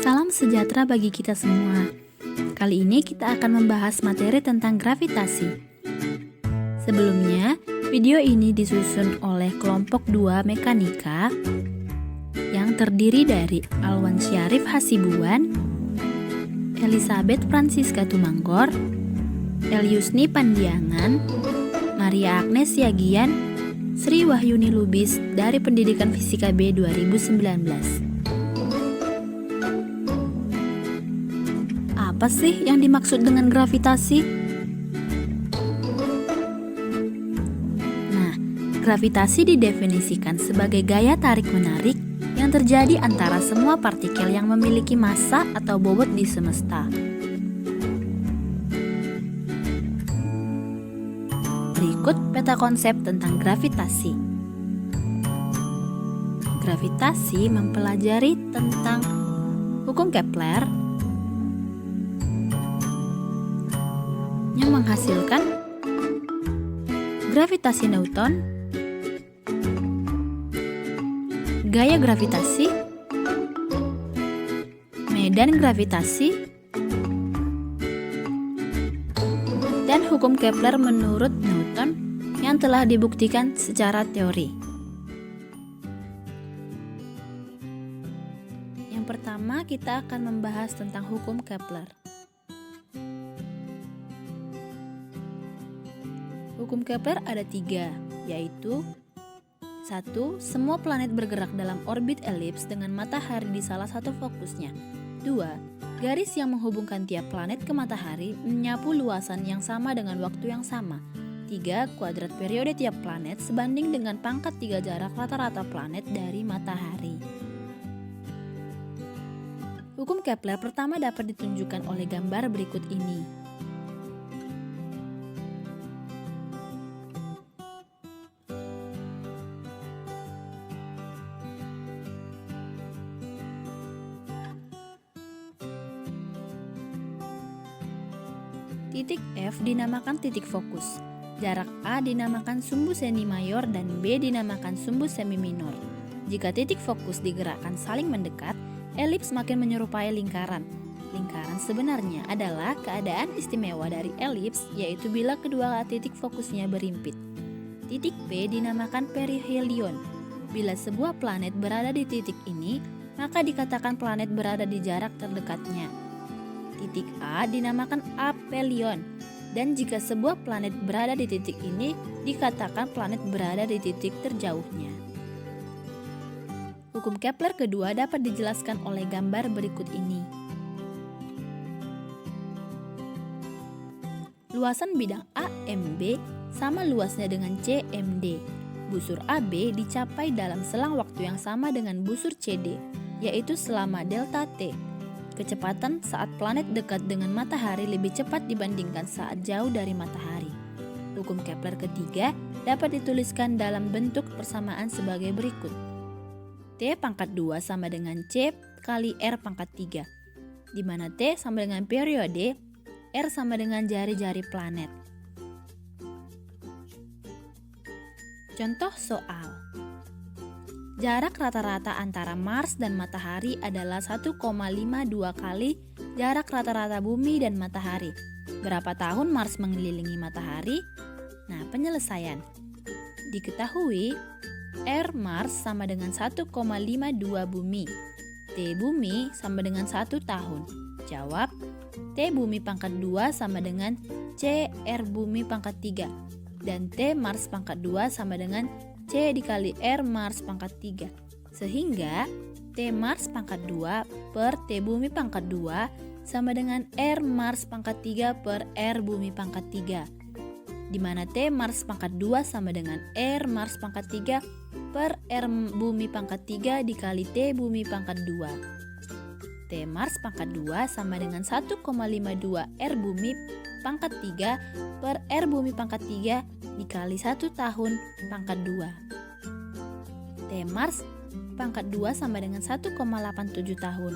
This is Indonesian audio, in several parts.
Salam sejahtera bagi kita semua. Kali ini kita akan membahas materi tentang gravitasi. Sebelumnya, video ini disusun oleh kelompok 2 Mekanika yang terdiri dari Alwan Syarif Hasibuan, Elizabeth Francisca Tumanggor, Eliusni Pandiangan, Maria Agnes Yagian, Sri Wahyuni Lubis dari Pendidikan Fisika B 2019. Apa sih yang dimaksud dengan gravitasi? Nah, gravitasi didefinisikan sebagai gaya tarik-menarik yang terjadi antara semua partikel yang memiliki massa atau bobot di semesta. Berikut peta konsep tentang gravitasi. Gravitasi mempelajari tentang hukum Kepler yang menghasilkan gravitasi Newton, gaya gravitasi, medan gravitasi, dan hukum Kepler menurut Newton yang telah dibuktikan secara teori. Yang pertama, kita akan membahas tentang hukum Kepler. Hukum Kepler ada 3, yaitu 1. Semua planet bergerak dalam orbit elips dengan matahari di salah satu fokusnya. 2. Garis yang menghubungkan tiap planet ke matahari menyapu luasan yang sama dengan waktu yang sama. 3. Kuadrat periode tiap planet sebanding dengan pangkat 3 jarak rata-rata planet dari matahari. Hukum Kepler pertama dapat ditunjukkan oleh gambar berikut ini. Titik F dinamakan titik fokus, jarak A dinamakan sumbu semi mayor dan B dinamakan sumbu semi minor. Jika titik fokus digerakkan saling mendekat, elips makin menyerupai lingkaran. Lingkaran sebenarnya adalah keadaan istimewa dari elips, yaitu bila kedua titik fokusnya berimpit. Titik P dinamakan perihelion. Bila sebuah planet berada di titik ini, maka dikatakan planet berada di jarak terdekatnya. Titik A dinamakan aphelion, dan jika sebuah planet berada di titik ini, dikatakan planet berada di titik terjauhnya. Hukum Kepler kedua dapat dijelaskan oleh gambar berikut ini. Luasan bidang AMB sama luasnya dengan CMD. Busur AB dicapai dalam selang waktu yang sama dengan busur CD, yaitu selama delta T. Kecepatan saat planet dekat dengan matahari lebih cepat dibandingkan saat jauh dari matahari. Hukum Kepler ketiga dapat dituliskan dalam bentuk persamaan sebagai berikut. T pangkat 2 sama dengan C kali R pangkat 3, di mana T sama dengan periode, R sama dengan jari-jari planet. Contoh soal. Jarak rata-rata antara Mars dan Matahari adalah 1,52 kali jarak rata-rata Bumi dan Matahari. Berapa tahun Mars mengelilingi Matahari? Nah, penyelesaian. Diketahui, R Mars sama dengan 1,52 Bumi. T Bumi sama dengan 1 tahun. Jawab, T Bumi pangkat 2 sama dengan C R Bumi pangkat 3. Dan T Mars pangkat 2 sama dengan C dikali R Mars pangkat 3. Sehingga T Mars pangkat 2 per T Bumi pangkat 2 sama dengan R Mars pangkat 3 per R Bumi pangkat 3. Di mana T Mars pangkat 2 sama dengan R Mars pangkat 3 per R Bumi pangkat 3 dikali T Bumi pangkat 2. T Mars pangkat 2 sama dengan 1,52 R Bumi pangkat 3 per R Bumi pangkat 3 dikali 1 tahun pangkat 2. T Mars pangkat 2 sama dengan 1,87 tahun.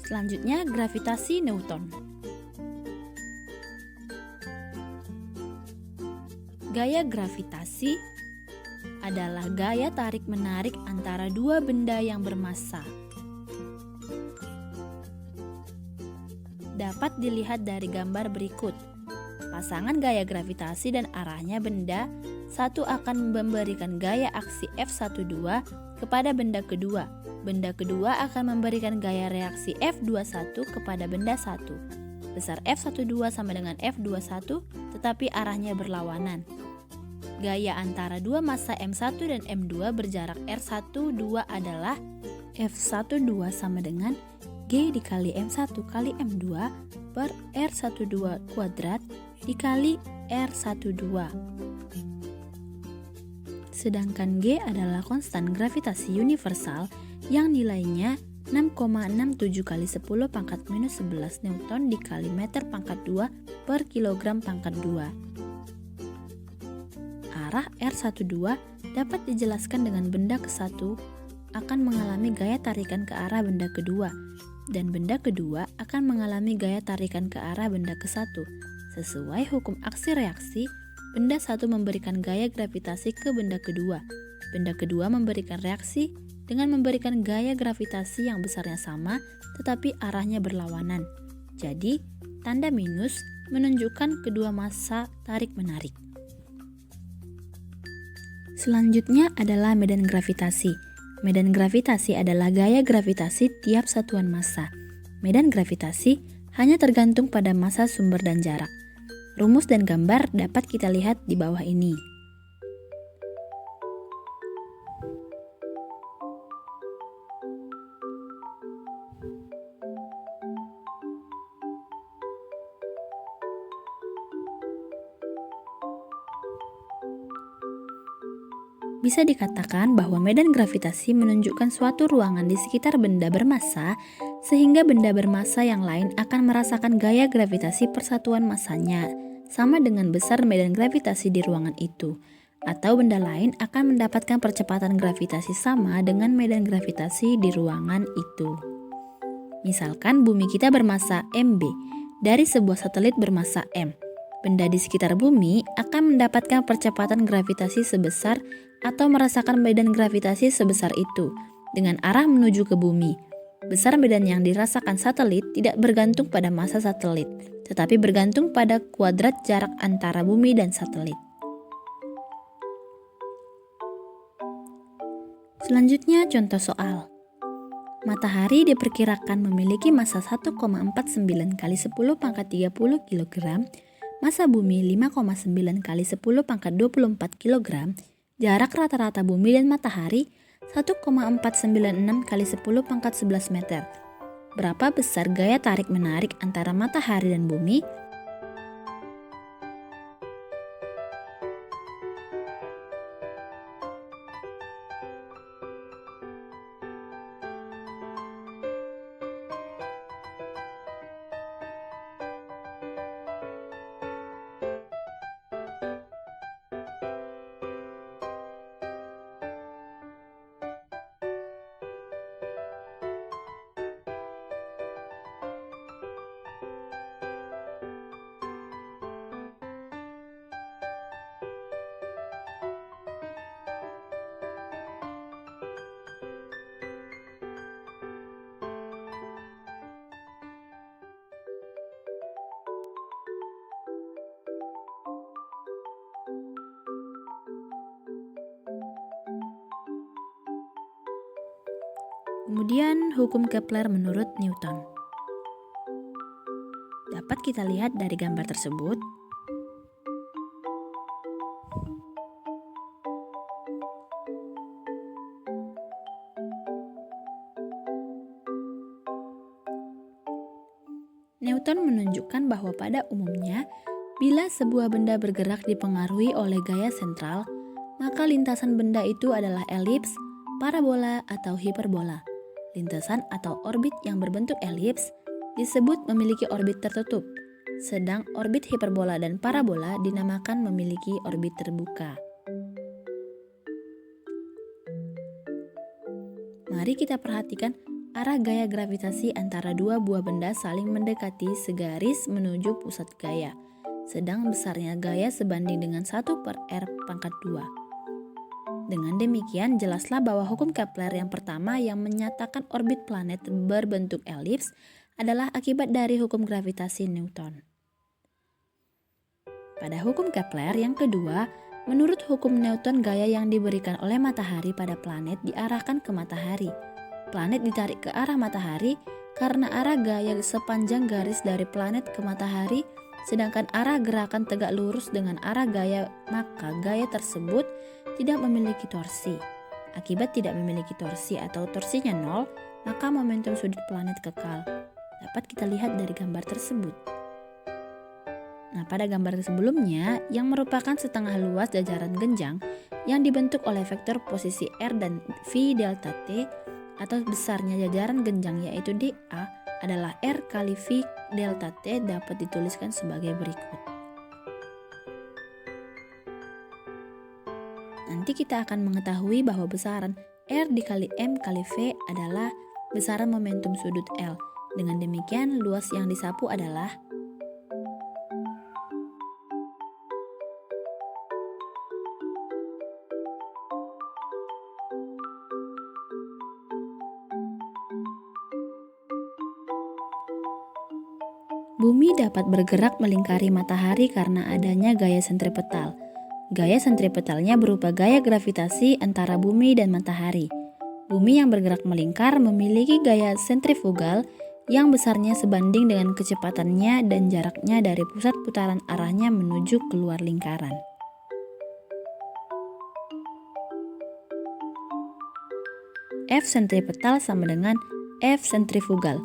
Selanjutnya, gravitasi Newton. Gaya gravitasi adalah gaya tarik-menarik antara dua benda yang bermassa. Dapat dilihat dari gambar berikut. Pasangan gaya gravitasi dan arahnya benda satu akan memberikan gaya aksi F12 kepada benda kedua. Benda kedua akan memberikan gaya reaksi F21 kepada benda satu. Besar F12 sama dengan F21, tetapi arahnya berlawanan. Gaya antara dua massa M1 dan M2 berjarak R12 adalah F12 sama dengan G dikali M1 kali M2 per R12 kuadrat dikali R12. Sedangkan G adalah konstan gravitasi universal yang nilainya 6,67 kali 10 pangkat minus 11 Newton dikali meter pangkat 2 per kilogram pangkat 2. Arah R12 dapat dijelaskan dengan benda ke-1 akan mengalami gaya tarikan ke arah benda kedua, dan benda kedua akan mengalami gaya tarikan ke arah benda ke-1. Sesuai hukum aksi reaksi, benda satu memberikan gaya gravitasi ke benda kedua. Benda kedua memberikan reaksi dengan memberikan gaya gravitasi yang besarnya sama tetapi arahnya berlawanan. Jadi, tanda minus menunjukkan kedua massa tarik-menarik. Selanjutnya adalah medan gravitasi. Medan gravitasi adalah gaya gravitasi tiap satuan massa. Medan gravitasi hanya tergantung pada massa sumber dan jarak. Rumus dan gambar dapat kita lihat di bawah ini. Bisa dikatakan bahwa medan gravitasi menunjukkan suatu ruangan di sekitar benda bermassa, sehingga benda bermassa yang lain akan merasakan gaya gravitasi persatuan massanya, sama dengan besar medan gravitasi di ruangan itu. Atau benda lain akan mendapatkan percepatan gravitasi sama dengan medan gravitasi di ruangan itu. Misalkan bumi kita bermassa MB dari sebuah satelit bermassa M. Benda di sekitar bumi akan mendapatkan percepatan gravitasi sebesar atau merasakan medan gravitasi sebesar itu dengan arah menuju ke bumi. Besar medan yang dirasakan satelit tidak bergantung pada massa satelit, tetapi bergantung pada kuadrat jarak antara bumi dan satelit. Selanjutnya contoh soal. Matahari diperkirakan memiliki massa 1,49 kali 10 pangkat 30 kg, massa bumi 5,9 kali 10 pangkat 24 kg, jarak rata-rata bumi dan matahari 1,496 kali 10 pangkat 11 meter. Berapa besar gaya tarik-menarik antara matahari dan bumi? Kemudian hukum Kepler menurut Newton. Dapat kita lihat dari gambar tersebut. Newton menunjukkan bahwa pada umumnya, bila sebuah benda bergerak dipengaruhi oleh gaya sentral, maka lintasan benda itu adalah elips, parabola, atau hiperbola. Lintasan atau orbit yang berbentuk elips disebut memiliki orbit tertutup, sedang orbit hiperbola dan parabola dinamakan memiliki orbit terbuka. Mari kita perhatikan arah gaya gravitasi antara dua buah benda saling mendekati segaris menuju pusat gaya, sedang besarnya gaya sebanding dengan 1/r². Dengan demikian, jelaslah bahwa hukum Kepler yang pertama yang menyatakan orbit planet berbentuk elips adalah akibat dari hukum gravitasi Newton. Pada hukum Kepler yang kedua, menurut hukum Newton, gaya yang diberikan oleh matahari pada planet diarahkan ke matahari. Planet ditarik ke arah matahari karena arah gaya sepanjang garis dari planet ke matahari, sedangkan arah gerakan tegak lurus dengan arah gaya, maka gaya tersebut tidak memiliki torsi. Akibat tidak memiliki torsi atau torsinya nol, maka momentum sudut planet kekal. Dapat kita lihat dari gambar tersebut. Nah, pada gambar sebelumnya yang merupakan setengah luas jajaran genjang yang dibentuk oleh vektor posisi R dan V delta T atau besarnya jajaran genjang yaitu dA adalah R kali V delta T dapat dituliskan sebagai berikut. Nanti kita akan mengetahui bahwa besaran R dikali M kali V adalah besaran momentum sudut L. Dengan demikian, luas yang disapu adalah Bumi dapat bergerak melingkari matahari karena adanya gaya sentripetal. Gaya sentripetalnya berupa gaya gravitasi antara bumi dan matahari. Bumi yang bergerak melingkar memiliki gaya sentrifugal yang besarnya sebanding dengan kecepatannya dan jaraknya dari pusat putaran arahnya menuju keluar lingkaran. F sentripetal sama dengan F sentrifugal.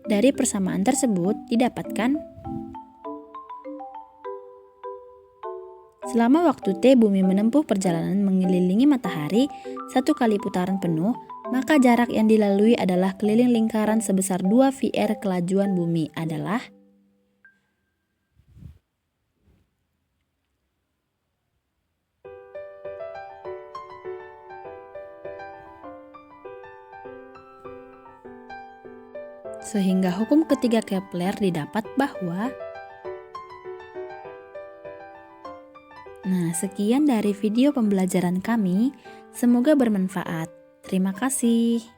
Dari persamaan tersebut didapatkan selama waktu T bumi menempuh perjalanan mengelilingi matahari 1 kali putaran penuh, maka jarak yang dilalui adalah keliling lingkaran sebesar 2 VR kelajuan bumi adalah sehingga hukum ketiga Kepler didapat bahwa sekian dari video pembelajaran kami. Semoga bermanfaat. Terima kasih.